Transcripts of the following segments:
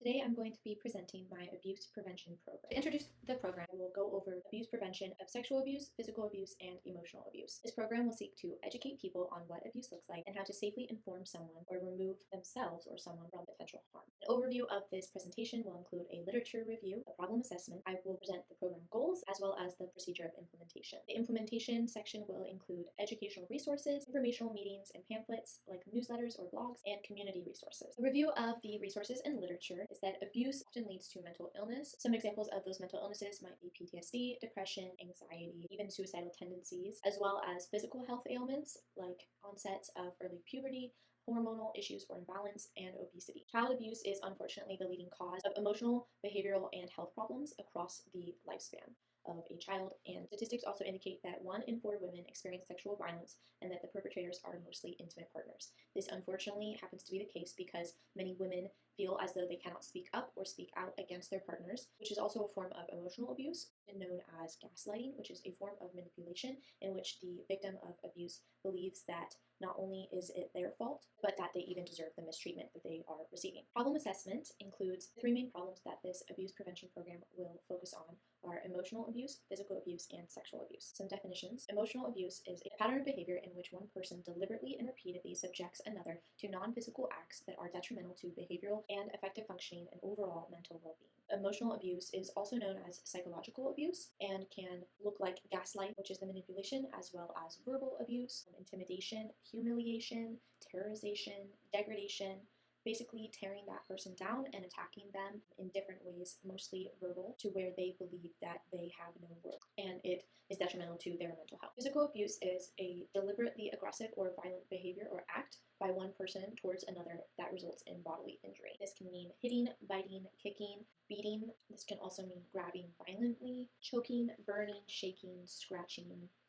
Today I'm going to be presenting my abuse prevention program. To introduce the program, I will go over abuse prevention of sexual abuse, physical abuse, and emotional abuse. This program will seek to educate people on what abuse looks like and how to safely inform someone or remove themselves or someone from potential harm. An overview of this presentation will include a literature review, a problem assessment. I will present the program goals as well as the procedure of implementation. The implementation section will include educational resources, informational meetings and pamphlets like newsletters or blogs, and community resources. A review of the resources and literature is that abuse often leads to mental illness. Some examples of those mental illnesses might be PTSD, depression, anxiety, even suicidal tendencies, as well as physical health ailments like onsets of early puberty, hormonal issues or imbalance, and obesity. Child abuse is unfortunately the leading cause of emotional, behavioral, and health problems across the lifespan of a child, and statistics also indicate that 1 in 4 women experience sexual violence and that the perpetrators are mostly intimate partners. This unfortunately happens to be the case because many women feel as though they cannot speak up or speak out against their partners, which is also a form of emotional abuse known as gaslighting, which is a form of manipulation in which the victim of abuse believes that not only is it their fault, but that they even deserve the mistreatment that they are receiving. Problem assessment includes 3 main problems that this abuse prevention program will focus on are emotional abuse, physical abuse, and sexual abuse. Some definitions. Emotional abuse is a pattern of behavior in which one person deliberately and repeatedly subjects another to non-physical acts that are detrimental to behavioral and effective functioning and overall mental well-being. Emotional abuse is also known as psychological abuse and can look like gaslight, which is the manipulation, as well as verbal abuse, intimidation, humiliation, terrorization, degradation, basically tearing that person down and attacking them in different ways, mostly verbal, to where they believe that they have no worth and it is detrimental to their mental health. Physical abuse is a deliberately aggressive or violent behavior or act by one person towards another that results in bodily injury. This can mean hitting, biting, kicking, beating. This can also mean grabbing violently, choking, burning, shaking, scratching.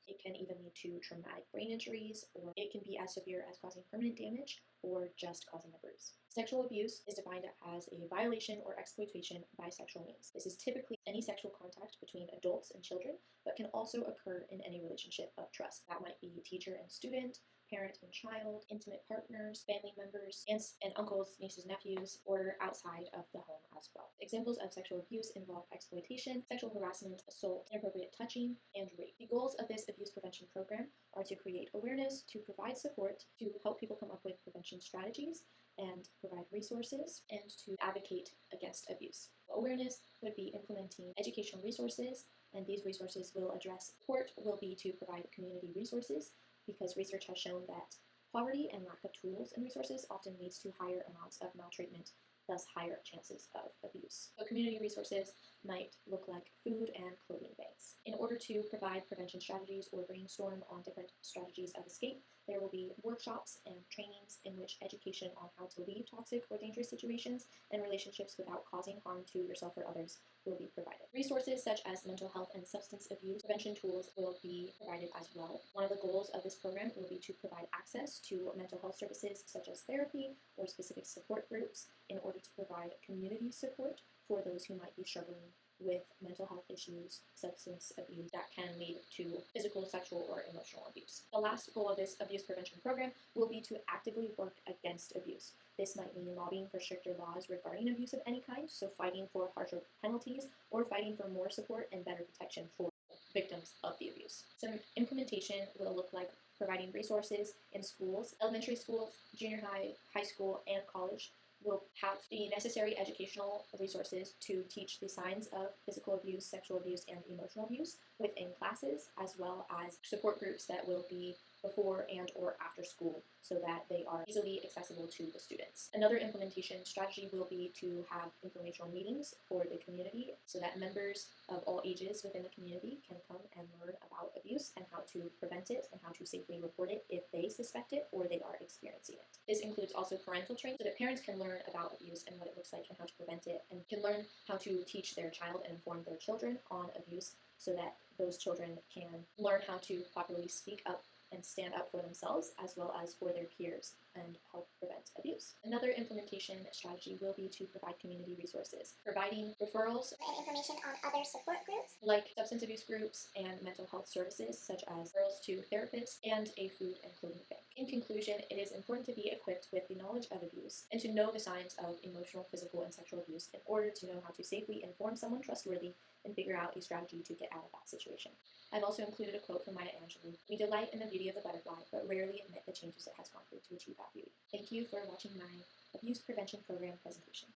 It can even lead to traumatic brain injuries, or it can be as severe as causing permanent damage or just causing a bruise. Sexual abuse is defined as a violation or exploitation by sexual means. This is typically any sexual contact between adults and children, but can also occur in any relationship of trust. That might be teacher and student, parent and child, intimate partners, family members, aunts and uncles, nieces, nephews, or outside of the home as well. Examples of sexual abuse involve exploitation, sexual harassment, assault, inappropriate touching, and rape. The goals of this abuse prevention program are to create awareness, to provide support, to help people come up with prevention strategies, and provide resources, and to advocate against abuse. Awareness would be implementing educational resources, and these resources will address support, will be to provide community resources, because research has shown that poverty and lack of tools and resources often leads to higher amounts of maltreatment, thus higher chances of abuse. So community resources might look like food and clothing banks. In order to provide prevention strategies or brainstorm on different strategies of escape, there will be workshops and trainings in which education on how to leave toxic or dangerous situations and relationships without causing harm to yourself or others will be provided. Resources such as mental health and substance abuse prevention tools will be provided as well. One of the goals of this program will be to provide access to mental health services such as therapy or specific support groups in order to provide community support for those who might be struggling with mental health issues, substance abuse that can lead to physical, sexual, or emotional abuse. The last goal of this abuse prevention program will be to actively work against abuse. This might mean lobbying for stricter laws regarding abuse of any kind, so fighting for harsher penalties or fighting for more support and better protection for victims of the abuse. Some implementation will look like providing resources in schools, elementary schools, junior high, high school, and college will have the necessary educational resources to teach the signs of physical abuse, sexual abuse, and emotional abuse within classes, as well as support groups that will be before and or after school so that they are easily accessible to the students. Another implementation strategy will be to have informational meetings for the community so that members of all ages within the community can come and learn about abuse and how to prevent it and how to safely report it if they suspect it or they are experiencing it. This includes also parental training so that parents can learn about abuse and what it looks like and how to prevent it, and can learn how to teach their child and inform their children on abuse so that those children can learn how to properly speak up and stand up for themselves as well as for their peers and help prevent abuse. Another implementation strategy will be to provide community resources, providing referrals and information on other support groups like substance abuse groups and mental health services such as referrals to therapists and a food and clothing bank. In conclusion, it is important to be equipped with the knowledge of abuse and to know the signs of emotional, physical, and sexual abuse in order to know how to safely inform someone trustworthy and figure out a strategy to get out of that situation. I've also included a quote from Maya Angelou: "We delight in the beauty of the butterfly, but rarely admit the changes it has gone through to achieve that beauty." Thank you for watching my abuse prevention program presentation.